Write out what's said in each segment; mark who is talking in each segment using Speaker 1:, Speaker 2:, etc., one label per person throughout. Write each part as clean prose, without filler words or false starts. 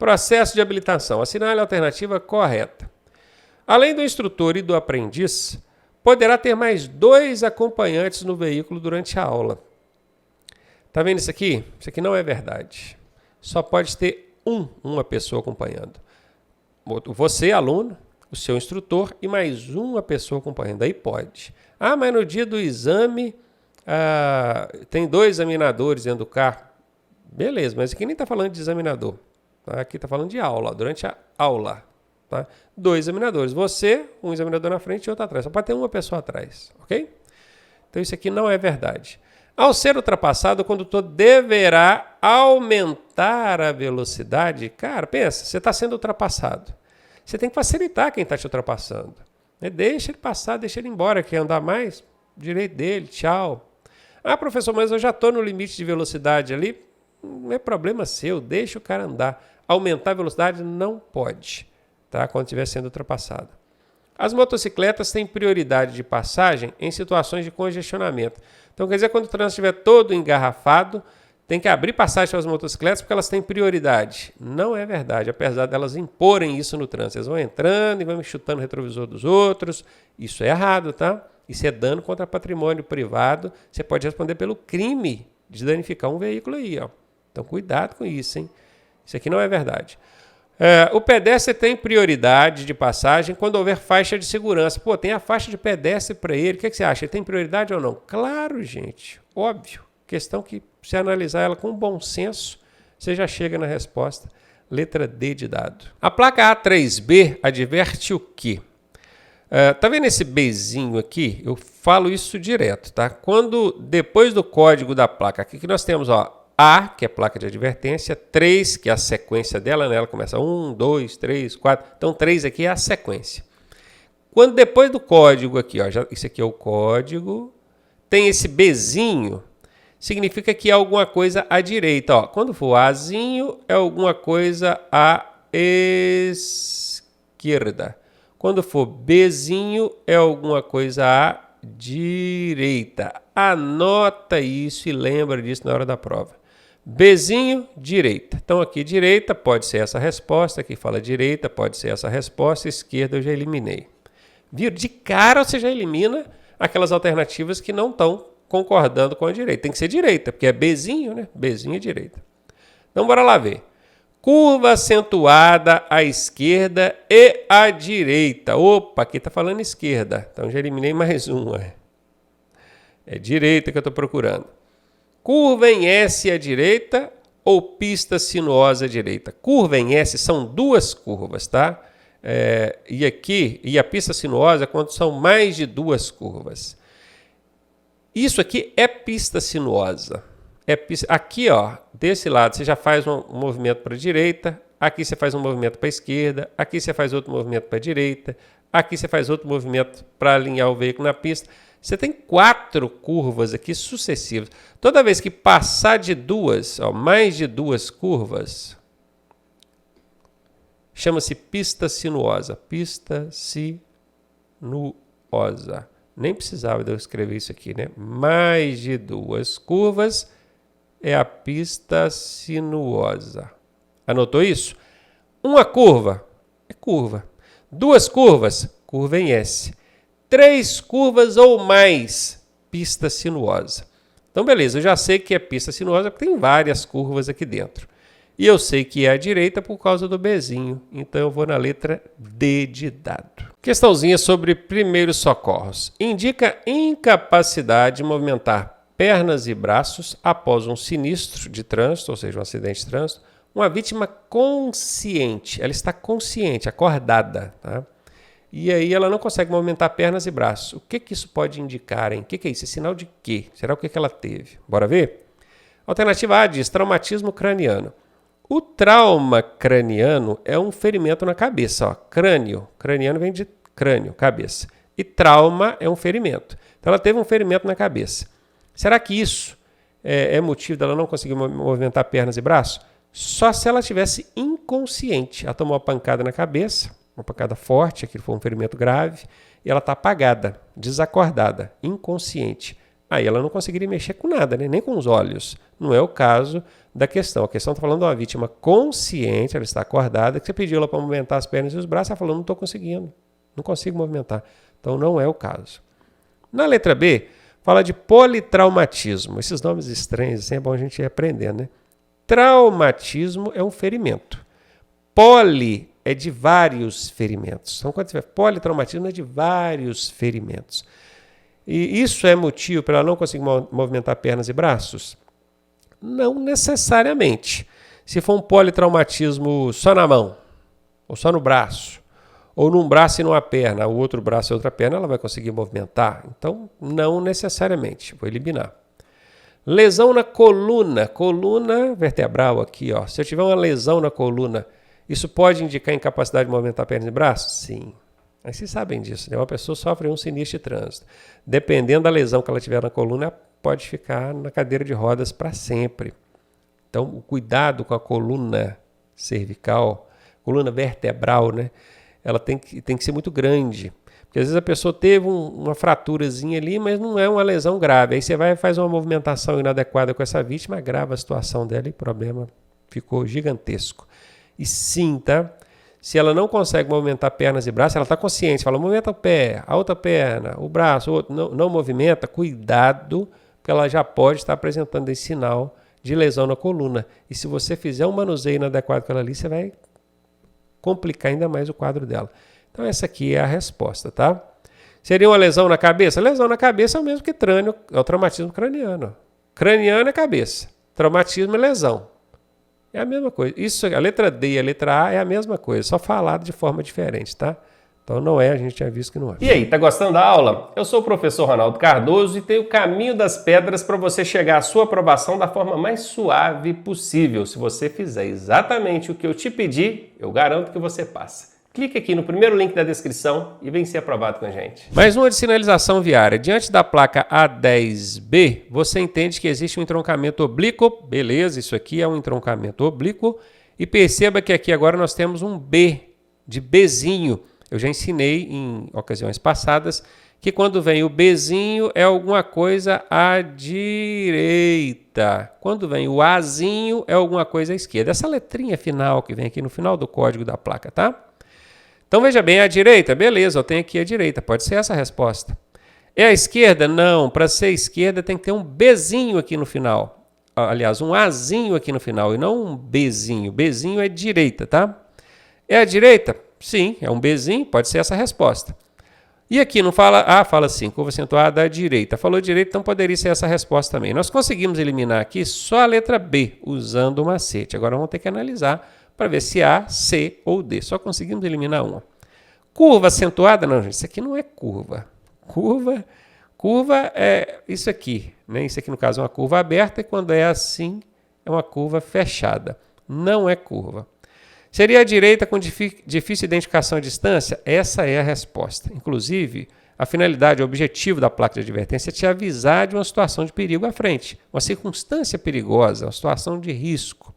Speaker 1: Processo de habilitação. Assinale a alternativa correta. Além do instrutor e do aprendiz, poderá ter mais 2 acompanhantes no veículo durante a aula. Tá vendo isso aqui? Isso aqui não é verdade. Só pode ter uma pessoa acompanhando. Você, aluno, o seu instrutor e mais uma pessoa acompanhando. Aí pode. Ah, mas no dia do exame tem 2 examinadores dentro do carro. Beleza, mas aqui nem está falando de examinador. Tá? Aqui está falando de aula, durante a aula. Tá? 2 examinadores. Você, um examinador na frente e outro atrás. Só pode ter uma pessoa atrás. Ok? Então isso aqui não é verdade. Ao ser ultrapassado, o condutor deverá aumentar a velocidade. Cara, pensa, você está sendo ultrapassado. Você tem que facilitar quem está te ultrapassando. Deixa ele passar, deixa ele embora. Quer andar mais? Direito dele, tchau. Ah, professor, mas eu já estou no limite de velocidade ali. Não é problema seu, deixa o cara andar. Aumentar a velocidade não pode, tá? Quando estiver sendo ultrapassado. As motocicletas têm prioridade de passagem em situações de congestionamento. Então, quer dizer, quando o trânsito estiver todo engarrafado, tem que abrir passagem para as motocicletas porque elas têm prioridade. Não é verdade, apesar delas imporem isso no trânsito. Elas vão entrando e vão chutando o retrovisor dos outros. Isso é errado, tá? Isso é dano contra patrimônio privado. Você pode responder pelo crime de danificar um veículo aí, ó. Então, cuidado com isso, hein? Isso aqui não é verdade. O pedestre tem prioridade de passagem quando houver faixa de segurança. Pô, tem a faixa de pedestre para ele. O que você acha? Ele tem prioridade ou não? Claro, gente. Óbvio. Questão que, se analisar ela com bom senso, você já chega na resposta. Letra D de dado. A placa A3B adverte o quê? Tá vendo esse Bzinho aqui? Eu falo isso direto, tá? Quando, depois do código da placa, aqui que nós temos, ó, A, que é placa de advertência, 3, que é a sequência dela, né? Ela começa 1, 2, 3, 4. Então, 3 aqui é a sequência. Quando depois do código aqui, ó, isso aqui é o código, tem esse Bzinho, significa que é alguma coisa à direita. Ó. Quando for Azinho, é alguma coisa à esquerda. Quando for Bzinho, é alguma coisa à direita. Anota isso e lembra disso na hora da prova. Bzinho, direita. Então aqui direita pode ser essa resposta, aqui fala direita pode ser essa resposta, esquerda eu já eliminei. Viu? De cara você já elimina aquelas alternativas que não estão concordando com a direita. Tem que ser direita, porque é Bzinho, né? Bzinho é direita. Então bora lá ver. Curva acentuada à esquerda e à direita. Opa, aqui está falando esquerda. Então já eliminei mais uma. É direita que eu estou procurando. Curva em S à direita ou pista sinuosa à direita? Curva em S são 2 curvas, tá? E a pista sinuosa é quando são mais de 2 curvas. Isso aqui é pista sinuosa. Aqui, ó, desse lado, você já faz um movimento para a direita, aqui você faz um movimento para a esquerda, aqui você faz outro movimento para a direita, aqui você faz outro movimento para alinhar o veículo na pista. Você tem 4 curvas aqui sucessivas. Toda vez que passar de 2, ó, mais de 2 curvas, chama-se pista sinuosa. Pista sinuosa. Nem precisava de eu escrever isso aqui, né? Mais de 2 curvas é a pista sinuosa. Anotou isso? Uma curva é curva. 2 curvas, curva em S. 3 curvas ou mais, pista sinuosa. Então, beleza, eu já sei que é pista sinuosa porque tem várias curvas aqui dentro. E eu sei que é à direita por causa do Bzinho. Então, eu vou na letra D de dado. Questãozinha sobre primeiros socorros. Indica incapacidade de movimentar pernas e braços após um sinistro de trânsito, ou seja, um acidente de trânsito. Uma vítima consciente. Ela está consciente, acordada, tá? E aí ela não consegue movimentar pernas e braços. O que isso pode indicar, hein? O que é isso? É sinal de quê? Será o que ela teve? Bora ver? Alternativa A diz traumatismo craniano. O trauma craniano é um ferimento na cabeça. Ó. Crânio. Craniano vem de crânio, cabeça. E trauma é um ferimento. Então ela teve um ferimento na cabeça. Será que isso é motivo dela não conseguir movimentar pernas e braços? Só se ela estivesse inconsciente. Ela tomou uma pancada na cabeça, uma pancada forte, aquilo foi um ferimento grave, e ela está apagada, desacordada, inconsciente. aí ela não conseguiria mexer com nada, né? Nem com os olhos. Não é o caso da questão. A questão está falando de uma vítima consciente, ela está acordada, que você pediu ela para movimentar as pernas e os braços, ela falou, não estou conseguindo, não consigo movimentar. Então não é o caso. Na letra B, fala de politraumatismo. Esses nomes estranhos, assim, é bom a gente ir aprendendo, né? Traumatismo é um ferimento. Poli é de vários ferimentos. Então, quando você vê politraumatismo, é de vários ferimentos. E isso é motivo para ela não conseguir movimentar pernas e braços? Não necessariamente. Se for um politraumatismo só na mão, ou só no braço, ou num braço e numa perna, o outro braço e outra perna, ela vai conseguir movimentar. Então, não necessariamente. Vou eliminar. Lesão na coluna vertebral aqui, ó. Se eu tiver uma lesão na coluna, isso pode indicar incapacidade de movimentar pernas e braços? Sim. Mas vocês sabem disso, né? Uma pessoa sofre um sinistro de trânsito. Dependendo da lesão que ela tiver na coluna, pode ficar na cadeira de rodas para sempre. Então, o cuidado com a coluna cervical, coluna vertebral, né? Ela tem que ser muito grande. Porque às vezes a pessoa teve uma fraturazinha ali, mas não é uma lesão grave. Aí você vai e faz uma movimentação inadequada com essa vítima, agrava a situação dela e o problema ficou gigantesco. E sim, tá? Se ela não consegue movimentar pernas e braços, ela está consciente, fala, movimenta o pé, a outra perna, o braço, o outro, não movimenta, cuidado, porque ela já pode estar apresentando esse sinal de lesão na coluna. E se você fizer um manuseio inadequado com ela ali, você vai complicar ainda mais o quadro dela. Então essa aqui é a resposta, tá? Seria uma lesão na cabeça? Lesão na cabeça é o mesmo que crânio, é o traumatismo craniano. Craniano é cabeça, traumatismo é lesão. É a mesma coisa. Isso, a letra D e a letra A é a mesma coisa, só falado de forma diferente, tá? Então não é, a gente já visto que não é. E aí, tá gostando da aula? Eu sou o professor Ronaldo Cardoso e tenho o caminho das pedras para você chegar à sua aprovação da forma mais suave possível. Se você fizer exatamente o que eu te pedi, eu garanto que você passa. Clique aqui no primeiro link da descrição e vem ser aprovado com a gente. Mais uma de sinalização viária. Diante da placa A10B, você entende que existe um entroncamento oblíquo. Beleza, isso aqui é um entroncamento oblíquo. E perceba que aqui agora nós temos um B, de Bzinho. Eu já ensinei em ocasiões passadas que quando vem o Bzinho é alguma coisa à direita. Quando vem o Azinho é alguma coisa à esquerda. Essa letrinha final que vem aqui no final do código da placa, tá? Então veja bem, a direita, beleza, eu tenho aqui a direita, pode ser essa a resposta. É a esquerda? Não, para ser esquerda tem que ter um Bzinho aqui no final. Aliás, um Azinho aqui no final e não um Bzinho. Bzinho é direita, tá? É a direita? Sim, é um Bzinho, pode ser essa a resposta. E aqui não fala, fala assim, curva acentuada à direita. Falou direita, então poderia ser essa a resposta também. Nós conseguimos eliminar aqui só a letra B, usando o macete. Agora vamos ter que analisar para ver se A, C ou D. Só conseguimos eliminar uma. Curva acentuada? Não, gente, isso aqui não é curva. Curva é isso aqui, né? Isso aqui, no caso, é uma curva aberta e quando é assim, é uma curva fechada. Não é curva. Seria a direita com difícil identificação à distância? Essa é a resposta. Inclusive, a finalidade, o objetivo da placa de advertência é te avisar de uma situação de perigo à frente, uma circunstância perigosa, uma situação de risco.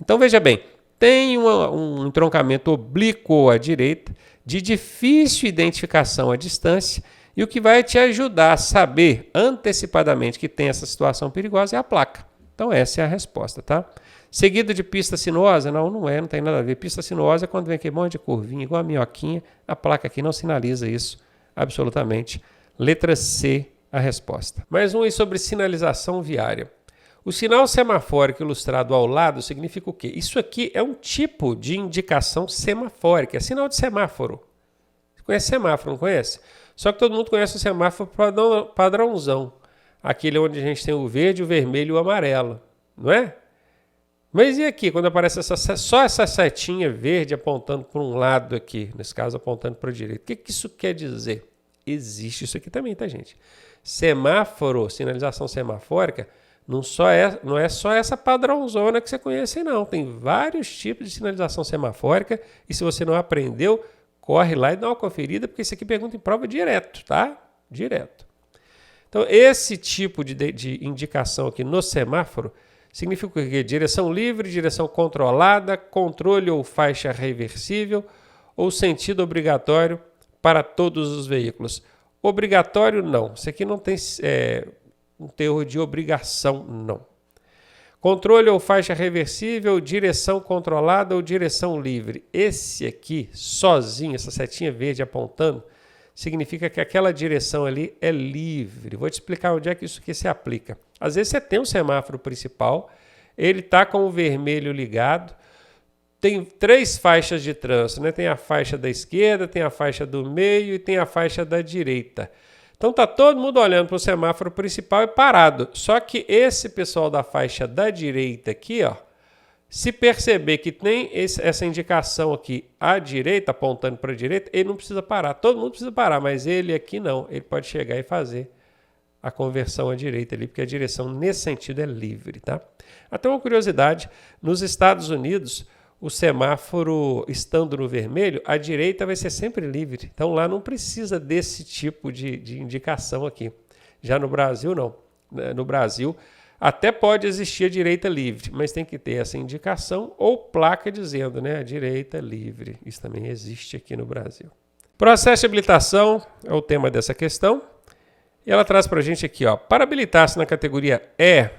Speaker 1: Então, veja bem, tem um entroncamento oblíquo à direita, de difícil identificação à distância, e o que vai te ajudar a saber antecipadamente que tem essa situação perigosa é a placa. Então, essa é a resposta, tá? Seguido de pista sinuosa? Não é, não tem nada a ver. Pista sinuosa é quando vem aquele monte de curvinha, igual a minhoquinha. A placa aqui não sinaliza isso, absolutamente. Letra C, a resposta. Mais um aí sobre sinalização viária. O sinal semafórico ilustrado ao lado significa o quê? Isso aqui é um tipo de indicação semafórica, é sinal de semáforo. Você conhece semáforo, não conhece? Só que todo mundo conhece o semáforo padrãozão. Aquele onde a gente tem o verde, o vermelho e o amarelo, não é? Mas e aqui, quando aparece só essa setinha verde apontando para um lado aqui, nesse caso apontando para a direita, o que isso quer dizer? Existe isso aqui também, tá, gente? Semáforo, sinalização semafórica, não é só essa padrãozona que você conhece, não. Tem vários tipos de sinalização semafórica e se você não aprendeu, corre lá e dá uma conferida, porque isso aqui pergunta em prova direto, tá? Direto. Então, esse tipo de indicação aqui no semáforo significa o quê? Direção livre, direção controlada, controle ou faixa reversível ou sentido obrigatório para todos os veículos. Obrigatório não. Isso aqui não tem um teor de obrigação, não. Controle ou faixa reversível, direção controlada ou direção livre. Esse aqui, sozinho, essa setinha verde apontando, significa que aquela direção ali é livre. Vou te explicar onde é que isso aqui se aplica. Às vezes você tem um semáforo principal, ele está com o vermelho ligado, tem 3 faixas de trânsito, né? Tem a faixa da esquerda, tem a faixa do meio e tem a faixa da direita. Então tá todo mundo olhando para o semáforo principal e parado. Só que esse pessoal da faixa da direita aqui, ó, se perceber que tem essa indicação aqui à direita, apontando para a direita, ele não precisa parar. Todo mundo precisa parar, mas ele aqui não. Ele pode chegar e fazer a conversão à direita ali, porque a direção nesse sentido é livre, tá? Até uma curiosidade, nos Estados Unidos, o semáforo estando no vermelho, a direita vai ser sempre livre. Então lá não precisa desse tipo de indicação aqui. Já no Brasil, não. No Brasil, até pode existir a direita livre, mas tem que ter essa indicação ou placa dizendo, né, a direita livre. Isso também existe aqui no Brasil. Processo de habilitação é o tema dessa questão. E ela traz para a gente aqui, ó, para habilitar-se na categoria E,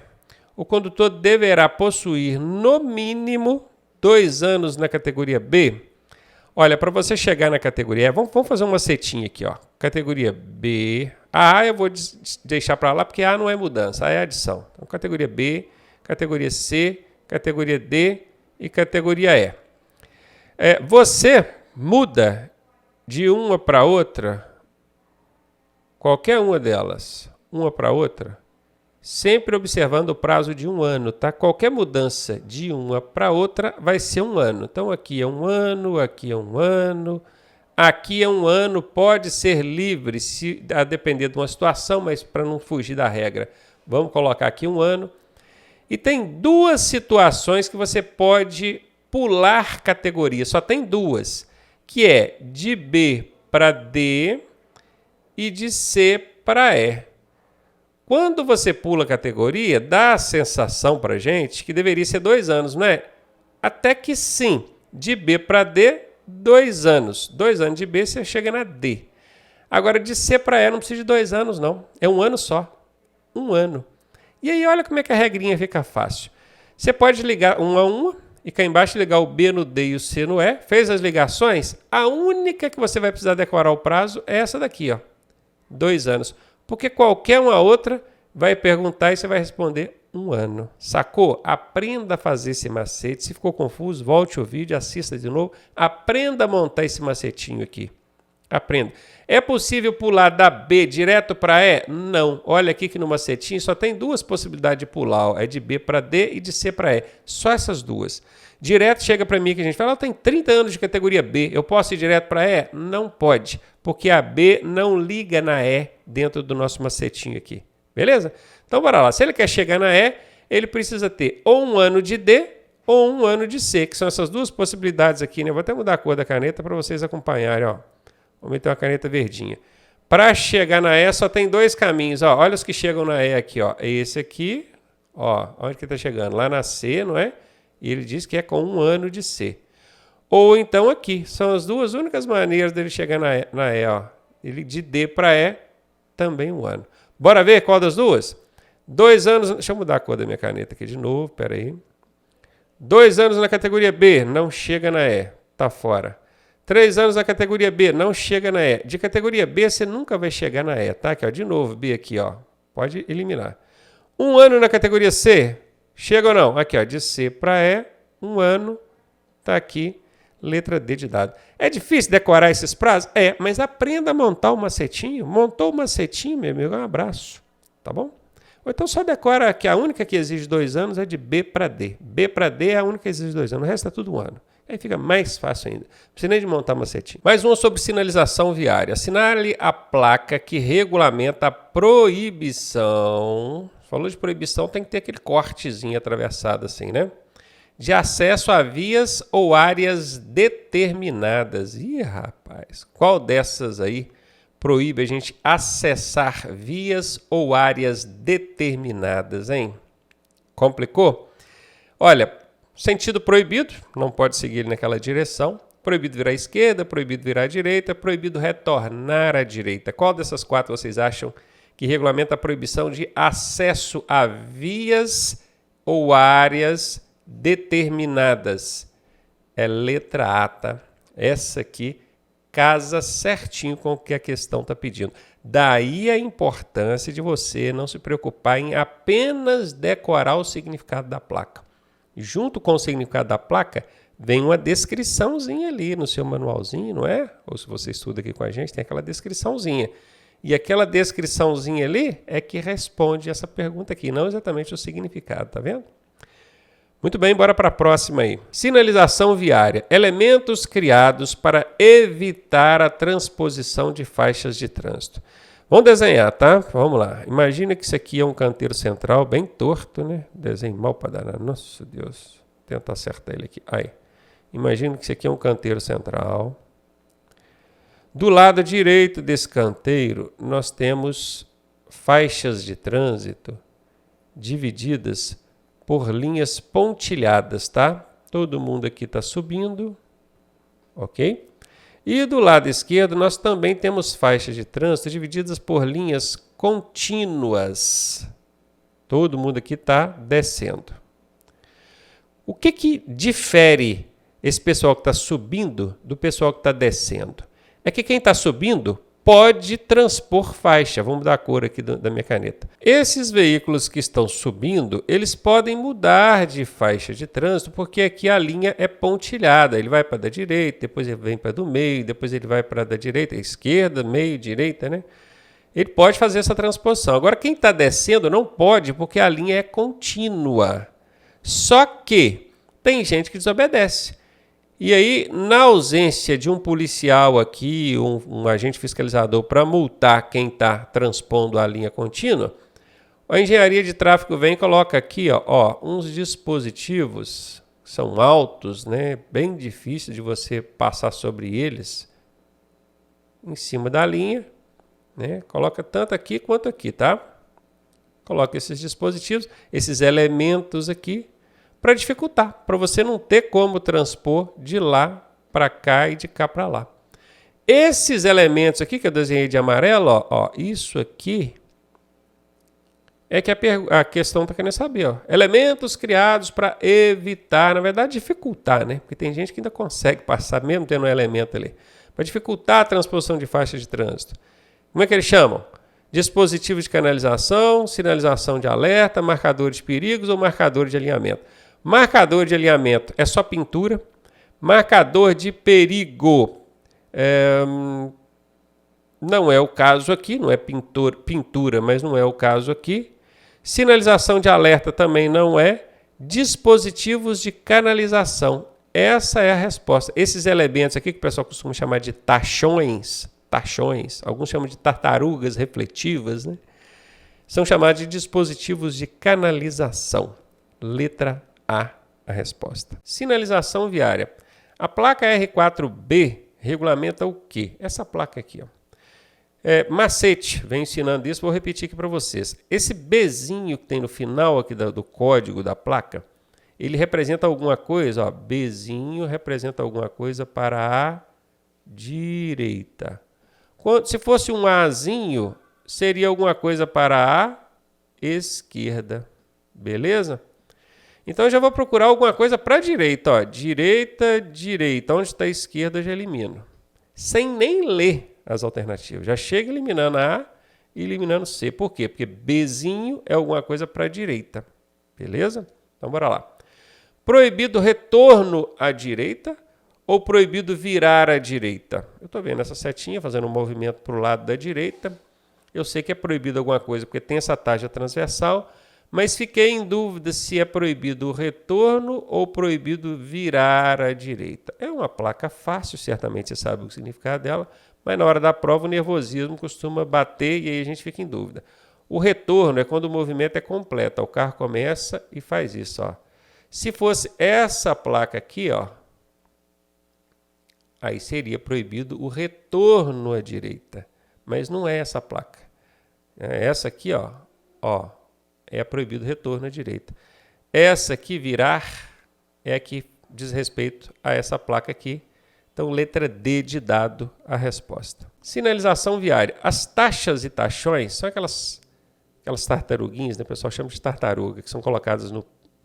Speaker 1: o condutor deverá possuir no mínimo 2 anos na categoria B. Olha, para você chegar na categoria E, vamos fazer uma setinha aqui, ó. Categoria B. A A eu vou deixar para lá porque A não é mudança, A é adição. Então, categoria B, categoria C, categoria D e categoria E. Você muda de uma para outra, qualquer uma delas, uma para outra, sempre observando o prazo de 1 ano, tá? Qualquer mudança de uma para outra vai ser 1 ano. Então, aqui é 1 ano, aqui é 1 ano, aqui é 1 ano, pode ser livre, a depender de uma situação, mas para não fugir da regra, vamos colocar aqui 1 ano. E tem 2 situações que você pode pular categoria, só tem 2, que é de B para D e de C para E. Quando você pula a categoria, dá a sensação para a gente que deveria ser 2 anos, não é? Até que sim, de B para D, 2 anos. 2 anos de B, você chega na D. Agora, de C para E, não precisa de 2 anos, não. É 1 ano só. 1 ano. E aí, olha como é que a regrinha fica fácil. Você pode ligar 1 a 1 e cá embaixo ligar o B no D e o C no E. Fez as ligações? A única que você vai precisar decorar o prazo é essa daqui, ó. 2 anos. Porque qualquer uma outra vai perguntar e você vai responder 1 ano. Sacou? Aprenda a fazer esse macete. Se ficou confuso, volte o vídeo, assista de novo. Aprenda a montar esse macetinho aqui. Aprenda. É possível pular da B direto para E? Não. Olha aqui que no macetinho só tem 2 possibilidades de pular. Ó. É de B para D e de C para E. Só essas 2. Direto chega para mim que a gente fala, ela tem 30 anos de categoria B. Eu posso ir direto para E? Não pode. Porque a B não liga na E dentro do nosso macetinho aqui. Beleza? Então, bora lá. Se ele quer chegar na E, ele precisa ter ou 1 ano de D ou 1 ano de C, que são essas 2 possibilidades aqui, né? Vou até mudar a cor da caneta para vocês acompanharem, ó. Vou meter uma caneta verdinha. Para chegar na E, só tem 2 caminhos, ó. Olha os que chegam na E aqui, ó. Esse aqui, ó. Onde que está chegando? Lá na C, não é? E ele diz que é com 1 ano de C. Ou então aqui. São as 2 únicas maneiras dele chegar na E, ó. Ele de D para E, também 1 ano. Bora ver qual das 2? 2 anos... Deixa eu mudar a cor da minha caneta aqui de novo, peraí. 2 anos na categoria B, não chega na E, tá fora. 3 anos na categoria B, não chega na E. De categoria B, você nunca vai chegar na E, tá? Aqui, ó, de novo, B aqui, ó. Pode eliminar. 1 ano na categoria C, chega ou não? Aqui, ó, de C para E, 1 ano, tá aqui, letra D de dado. É difícil decorar esses prazos? É, mas aprenda a montar o macetinho. Montou o macetinho, meu amigo, um abraço, tá bom? Ou então só decora que a única que exige 2 anos é de B para D. B para D é a única que exige 2 anos, o resto é tudo 1 ano. Aí fica mais fácil ainda. Não precisa nem de montar macetinho. Mais uma sobre sinalização viária. Assinale a placa que regulamenta a proibição. Falou de proibição, tem que ter aquele cortezinho atravessado assim, né? De acesso a vias ou áreas determinadas. Ih, rapaz, qual dessas aí proíbe a gente acessar vias ou áreas determinadas, hein? Complicou? Olha, sentido proibido, não pode seguir naquela direção. Proibido virar à esquerda, proibido virar à direita, proibido retornar à direita. Qual dessas 4 vocês acham que regulamenta a proibição de acesso a vias ou áreas determinadas. É letra A, tá? Essa aqui casa certinho com o que a questão está pedindo. Daí a importância de você não se preocupar em apenas decorar o significado da placa. Junto com o significado da placa, vem uma descriçãozinha ali no seu manualzinho, não é? Ou se você estuda aqui com a gente, tem aquela descriçãozinha. E aquela descriçãozinha ali é que responde essa pergunta aqui, não exatamente o significado, tá vendo? Muito bem, bora para a próxima aí. Sinalização viária. Elementos criados para evitar a transposição de faixas de trânsito. Vamos desenhar, tá? Vamos lá. Imagina que isso aqui é um canteiro central bem torto, né? Desenho mal para dar. Nossa Deus. Tenta acertar ele aqui. Aí. Imagina que isso aqui é um canteiro central. Do lado direito desse canteiro, nós temos faixas de trânsito divididas por linhas pontilhadas, tá? Todo mundo aqui está subindo, ok? E do lado esquerdo nós também temos faixas de trânsito divididas por linhas contínuas. Todo mundo aqui está descendo. O que difere esse pessoal que está subindo do pessoal que está descendo? É que quem está subindo pode transpor faixa. Vamos mudar a cor aqui da minha caneta. Esses veículos que estão subindo, eles podem mudar de faixa de trânsito, porque aqui a linha é pontilhada. Ele vai para da direita, depois ele vem para do meio, depois ele vai para da direita, esquerda, meio, direita, né? Ele pode fazer essa transposição. Agora, quem está descendo não pode, porque a linha é contínua. Só que tem gente que desobedece. E aí, na ausência de um policial aqui, um agente fiscalizador para multar quem está transpondo a linha contínua, a engenharia de tráfego vem e coloca aqui uns dispositivos que são altos, né, bem difícil de você passar sobre eles, em cima da linha, né, coloca tanto aqui quanto aqui, tá? Coloca esses dispositivos, esses elementos aqui, para dificultar, para você não ter como transpor de lá para cá e de cá para lá. Esses elementos aqui que eu desenhei de amarelo, isso aqui é que a questão está querendo saber. Elementos criados para evitar, na verdade, dificultar, né? Porque tem gente que ainda consegue passar, mesmo tendo um elemento ali, para dificultar a transposição de faixa de trânsito. Como é que eles chamam? Dispositivos de canalização, sinalização de alerta, marcador de perigos ou marcador de alinhamento. Marcador de alinhamento é só pintura. Marcador de perigo não é o caso aqui, não é pintura, mas não é o caso aqui. Sinalização de alerta também não é. Dispositivos de canalização. Essa é a resposta. Esses elementos aqui que o pessoal costuma chamar de tachões, alguns chamam de tartarugas refletivas, né? São chamados de dispositivos de canalização. Letra A resposta. Sinalização viária. A placa R4B regulamenta o quê? Essa placa aqui, macete, vem ensinando isso, vou repetir aqui para vocês. Esse Bzinho que tem no final aqui do código da placa, ele representa alguma coisa, Bzinho representa alguma coisa para a direita. Se fosse um Azinho, seria alguma coisa para a esquerda. Beleza? Então eu já vou procurar alguma coisa para a direita. Direita. Onde está a esquerda, eu já elimino. Sem nem ler as alternativas. Já chega eliminando a A e eliminando C. Por quê? Porque Bzinho é alguma coisa para a direita. Beleza? Então bora lá. Proibido retorno à direita ou proibido virar à direita? Eu estou vendo essa setinha fazendo um movimento para o lado da direita. Eu sei que é proibido alguma coisa porque tem essa taxa transversal, mas fiquei em dúvida se é proibido o retorno ou proibido virar à direita. É uma placa fácil, certamente você sabe o significado dela, mas na hora da prova o nervosismo costuma bater e aí a gente fica em dúvida. O retorno é quando o movimento é completo, o carro começa e faz isso. Se fosse essa placa aqui, aí seria proibido o retorno à direita, mas não é essa placa. É essa aqui, é proibido o retorno à direita. Essa aqui, virar, é a que diz respeito a essa placa aqui, Então, letra D de dado a resposta. Sinalização viária. As taxas e taxões são aquelas tartaruguinhas, né? O pessoal chama de tartaruga, que são colocadas no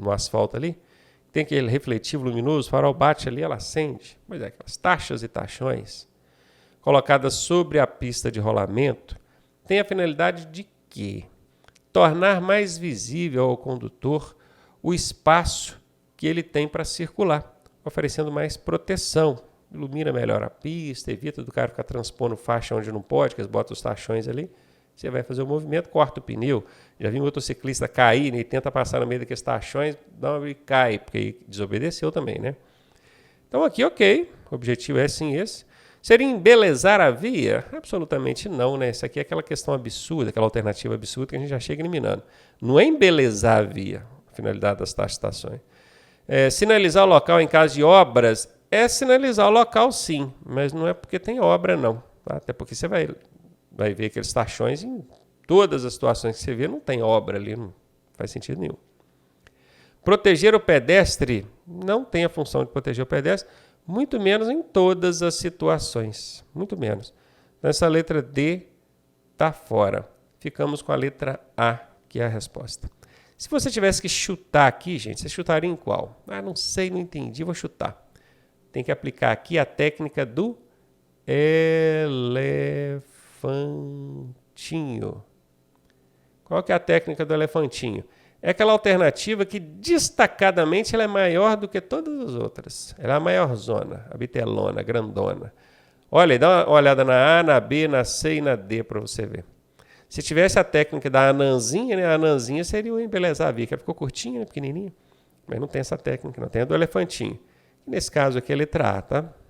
Speaker 1: asfalto ali. Tem aquele refletivo luminoso, o farol bate ali, ela acende. Pois é, aquelas taxas e taxões colocadas sobre a pista de rolamento têm a finalidade de quê? Tornar mais visível ao condutor o espaço que ele tem para circular, oferecendo mais proteção. Ilumina melhor a pista, evita do cara ficar transpondo faixa onde não pode, que eles botam os taxões ali. Você vai fazer o movimento, corta o pneu. Já vi um motociclista cair, né, e tenta passar no meio daqueles taxões, e cai, porque desobedeceu também, né? Então aqui, ok, o objetivo é sim esse. Seria embelezar a via? Absolutamente não, né? Isso aqui é aquela questão absurda, aquela alternativa absurda que a gente já chega eliminando. Não é embelezar a via, a finalidade das taxas e taxões. Sinalizar o local em caso de obras é sinalizar o local, sim, mas não é porque tem obra, não. Tá? Até porque você vai ver aqueles taxões em todas as situações que você vê, não tem obra ali, não faz sentido nenhum. Proteger o pedestre não tem a função de proteger o pedestre, muito menos em todas as situações, muito menos. Então, essa letra D está fora. Ficamos com a letra A, que é a resposta. Se você tivesse que chutar aqui, gente, você chutaria em qual? Ah, não sei, não entendi, vou chutar. Tem que aplicar aqui a técnica do elefantinho. Qual que é a técnica do elefantinho? É aquela alternativa que destacadamente ela é maior do que todas as outras. Ela é a maior zona, a bitelona, grandona. Olha, dá uma olhada na A, na B, na C e na D para você ver. Se tivesse a técnica da anãzinha, né, a anãzinha seria o embelezar a via, que ela ficou curtinha, né, pequenininha. Mas não tem essa técnica, não tem a do elefantinho. Nesse caso aqui é a letra A, tá?